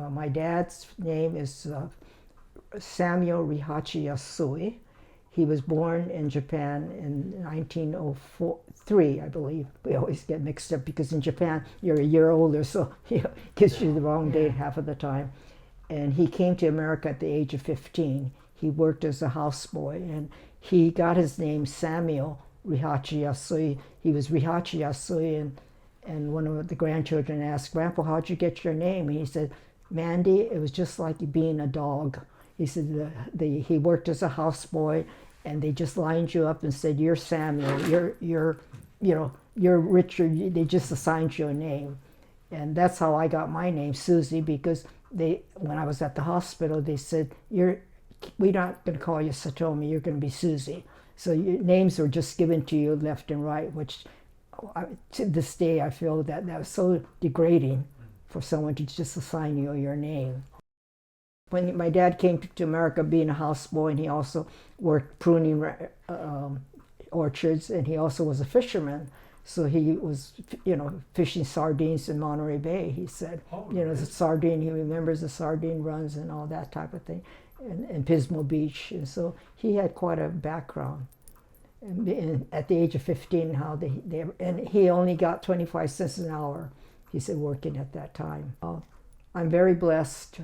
My dad's name is Samuel Rihachi Yasui. He was born in Japan in 1903, I believe. We always get mixed up because in Japan you're a year older, so it gives you the wrong date half of the time. And he came to America at the age of 15. He worked as a houseboy, and he got his name Samuel Rihachi Yasui. He was Rihachi Yasui, and one of the grandchildren asked, "Grandpa, how'd you get your name?" And he said, "Mandy, it was just like being a dog." He said he worked as a houseboy, and they just lined you up and said, "You're Samuel. You're Richard." They just assigned you a name, and that's how I got my name, Susie, because when I was at the hospital, they said, "We're not going to call you Satomi. You're going to be Susie." So your names were just given to you left and right, which to this day I feel that was so degrading for someone to just assign you your name. When my dad came to America being a houseboy, and he also worked pruning orchards, and he also was a fisherman. So he was, fishing sardines in Monterey Bay, he said. The sardine, he remembers the sardine runs and all that type of thing, and Pismo Beach. And so he had quite a background. And at the age of 15, and he only got 25 cents an hour, he said, working at that time. I'm very blessed.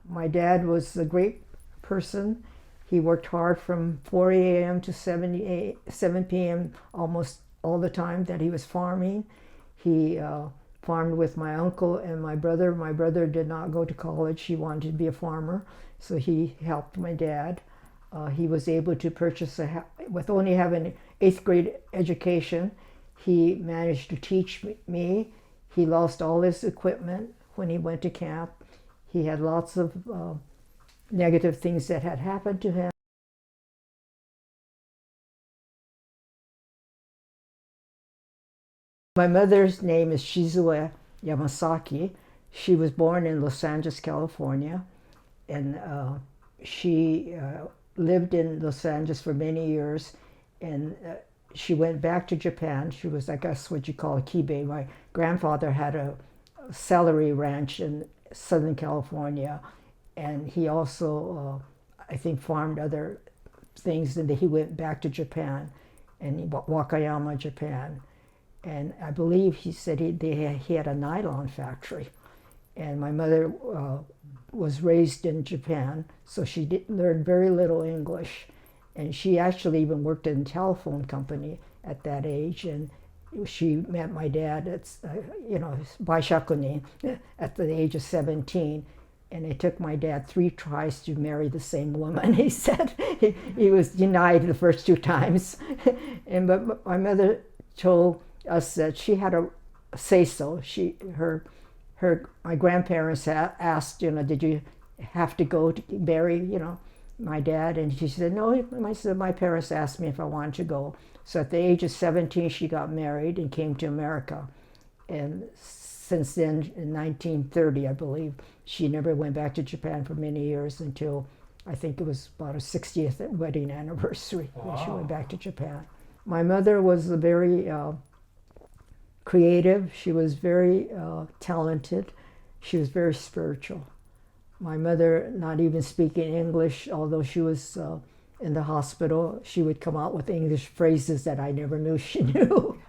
My dad was a great person. He worked hard from 4 a.m. to 7 p.m. almost all the time that he was farming. He farmed with my uncle and my brother. My brother did not go to college. He wanted to be a farmer, so he helped my dad. He was able to purchase with only having an 8th grade education. He managed to teach me. He lost all his equipment when he went to camp. He had lots of negative things that had happened to him. My mother's name is Shizue Yamasaki. She was born in Los Angeles, California, and she lived in Los Angeles for many years, and she went back to Japan. She was, I guess, what you call a kibe. My grandfather had a celery ranch in Southern California, and he also, I think, farmed other things, and he went back to Japan, and Wakayama, Japan. And I believe he said he had a nylon factory. And my mother was raised in Japan, so she learned very little English. And she actually even worked in a telephone company at that age. And she met my dad at, Baishakunin at the age of 17. And it took my dad 3 tries to marry the same woman. He said he was denied the first 2 times. But my mother told us that she had a say-so. My grandparents asked, did you have to go to bury, my dad? And she said, no, my parents asked me if I wanted to go. So at the age of 17, she got married and came to America. And since then, in 1930, I believe, she never went back to Japan for many years until I think it was about her 60th wedding anniversary when she went back to Japan. My mother was a very creative. She was very talented. She was very spiritual. My mother, not even speaking English, although she was in the hospital, she would come out with English phrases that I never knew she knew.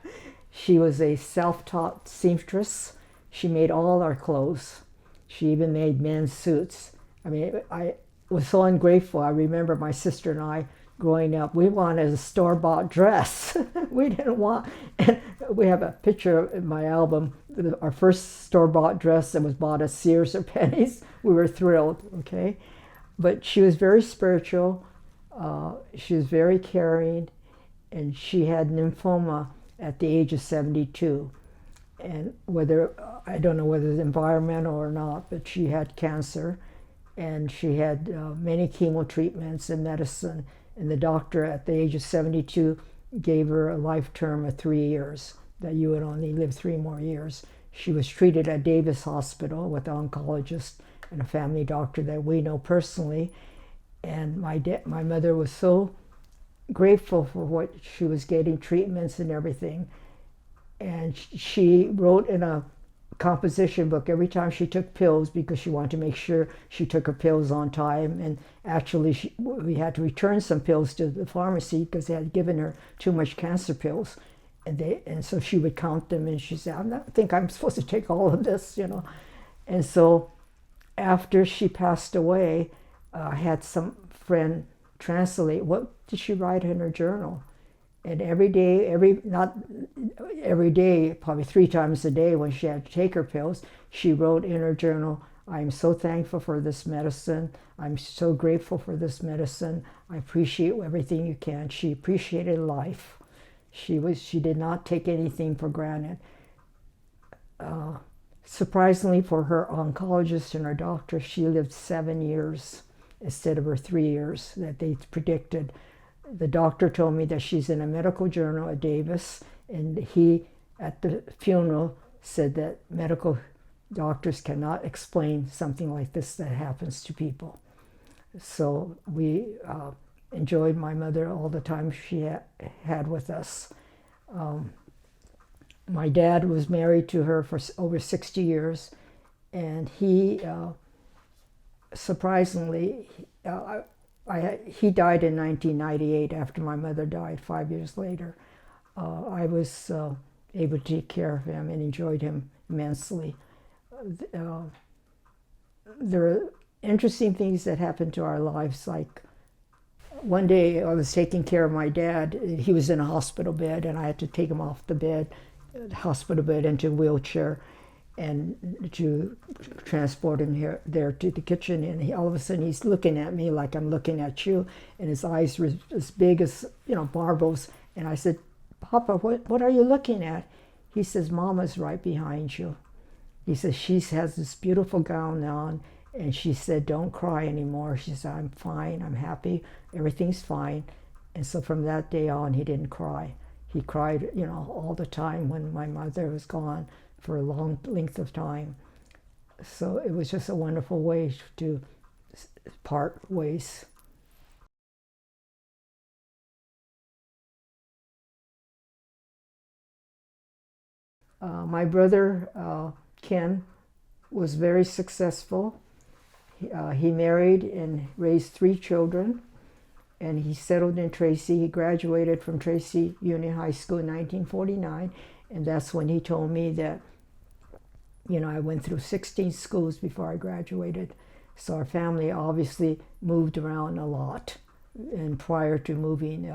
She was a self-taught seamstress. She made all our clothes. She even made men's suits. I mean, I was so ungrateful. I remember my sister and I growing up, we wanted a store-bought dress. We didn't want, and we have a picture in my album, our first store-bought dress that was bought at Sears or Penny's. We were thrilled, okay? But she was very spiritual. She was very caring, and she had lymphoma at the age of 72. And I don't know whether it's environmental or not, but she had cancer, and she had many chemo treatments and medicine. And the doctor at the age of 72 gave her a life term of 3 years, that you would only live 3 more years. She was treated at Davis Hospital with an oncologist and a family doctor that we know personally. And my mother was so grateful for what she was getting, treatments and everything. And she wrote in a composition book every time she took pills because she wanted to make sure she took her pills on time. And actually, we had to return some pills to the pharmacy because they had given her too much cancer pills. And so she would count them, and she said, "I don't think I'm supposed to take all of this, you know." And so after she passed away, I had some friend translate what did she write in her journal. And every day, not every day, probably 3 times a day when she had to take her pills, she wrote in her journal, "I'm so thankful for this medicine. I'm so grateful for this medicine. I appreciate everything you can." She appreciated life. She did not take anything for granted. Surprisingly for her oncologist and her doctor, she lived 7 years instead of her 3 years that they predicted. The doctor told me that she's in a medical journal at Davis, and he, at the funeral, said that medical doctors cannot explain something like this that happens to people. So we enjoyed my mother all the time she had with us. My dad was married to her for over 60 years, and he, surprisingly, he died in 1998 after my mother died 5 years later. I was able to take care of him and enjoyed him immensely. There are interesting things that happened to our lives, like one day I was taking care of my dad. He was in a hospital bed, and I had to take him off the hospital bed into a wheelchair and to transport him there to the kitchen. And all of a sudden he's looking at me like I'm looking at you, and his eyes were as big as, marbles. And I said, "Papa, what are you looking at?" He says, "Mama's right behind you." He says, "She has this beautiful gown on." And she said, "Don't cry anymore." She said, "I'm fine, I'm happy, everything's fine." And so from that day on, he didn't cry. He cried, all the time when my mother was gone for a long length of time. So it was just a wonderful way to part ways. My brother, Ken, was very successful. He married and raised 3 children, and he settled in Tracy. He graduated from Tracy Union High School in 1949, and that's when he told me that, I went through 16 schools before I graduated. So our family obviously moved around a lot. And prior to moving,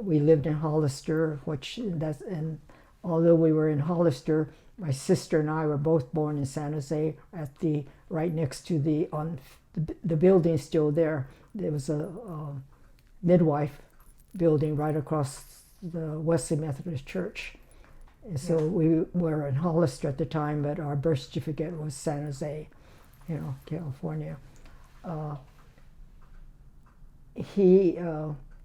we lived in Hollister, and although we were in Hollister, my sister and I were both born in San Jose right next to the building still there. There was a midwife building right across the Wesley Methodist Church. And so we were in Hollister at the time, but our birth certificate was San Jose, California. He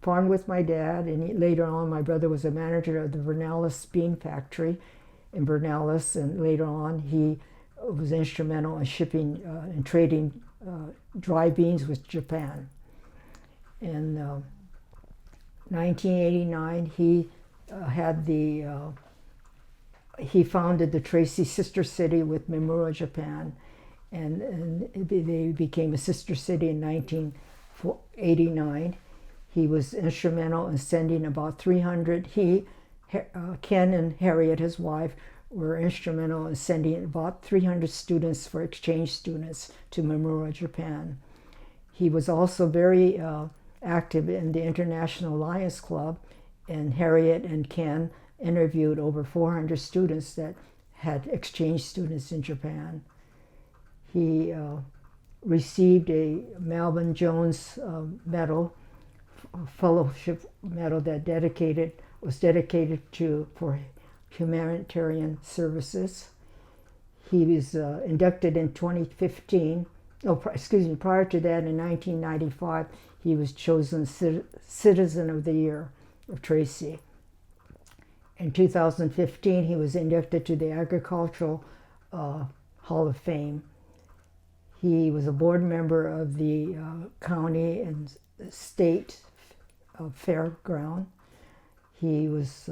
farmed with my dad, and later on my brother was a manager of the Vernalis bean factory in Vernalis, and later on he was instrumental in shipping and trading dry beans with Japan. In 1989, he founded the Tracy Sister City with Mimura, Japan, and they became a sister city in 1989. He was instrumental in sending about 300. Ken and Harriet, his wife, were instrumental in sending about 300 students for exchange students to Mimura, Japan. He was also very active in the International Lions Club, and Harriet and Ken interviewed over 400 students that had exchange students in Japan. He received a Melvin Jones medal, fellowship medal that was dedicated for humanitarian services. He was inducted in 2015. Prior to that, in 1995, he was chosen Citizen of the Year of Tracy. In 2015, he was inducted to the Agricultural Hall of Fame. He was a board member of the county and state fairground. He was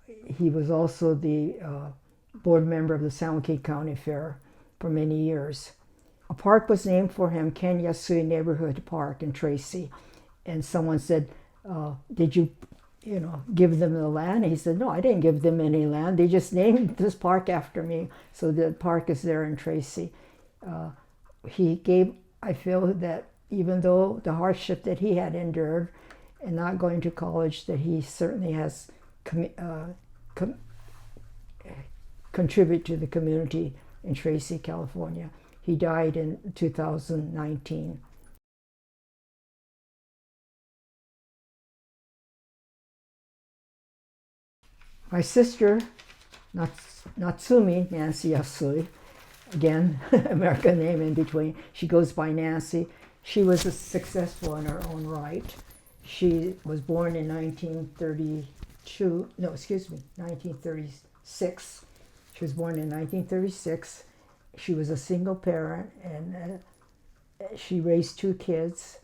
he was also the board member of the San Joaquin County Fair for many years. A park was named for him, Ken Yasui Neighborhood Park in Tracy. And someone said, did you give them the land? And he said, no, I didn't give them any land. They just named this park after me. So the park is there in Tracy. I feel that even though the hardship that he had endured and not going to college, that he certainly has contributed to the community in Tracy, California. He died in 2019. My sister, Natsumi Nancy Yasui, again, American name in between, she goes by Nancy. She was successful in her own right. She was born in 1936. She was born in 1936. She was a single parent, and she raised 2 kids.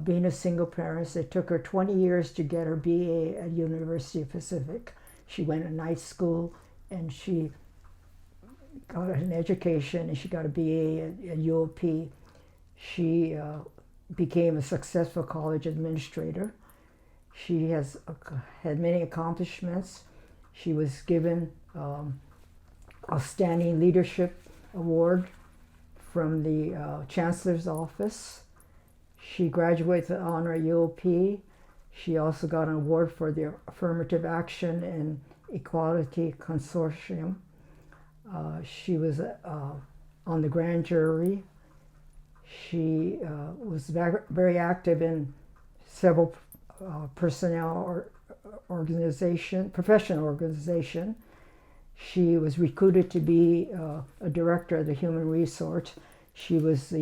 Being a single parent, it took her 20 years to get her BA at University of Pacific. She went to night school, and she got an education, and she got a BA at UOP. She became a successful college administrator. She has had many accomplishments. She was given Outstanding Leadership Award from the Chancellor's Office. She graduated with honor at UOP. She also got an award for the Affirmative Action and Equality Consortium. She was on the grand jury. She was very active in several professional organization. She was recruited to be a director of the Human Resource. She was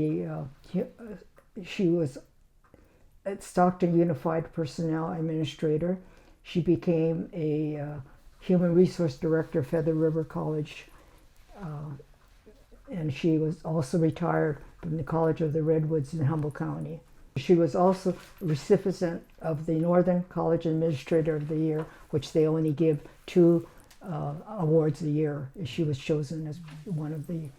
at Stockton Unified Personnel Administrator. She became a Human Resource Director of Feather River College, and she was also retired from the College of the Redwoods in Humboldt County. She was also a recipient of the Northern College Administrator of the Year, which they only give 2 awards a year. She was chosen as one of the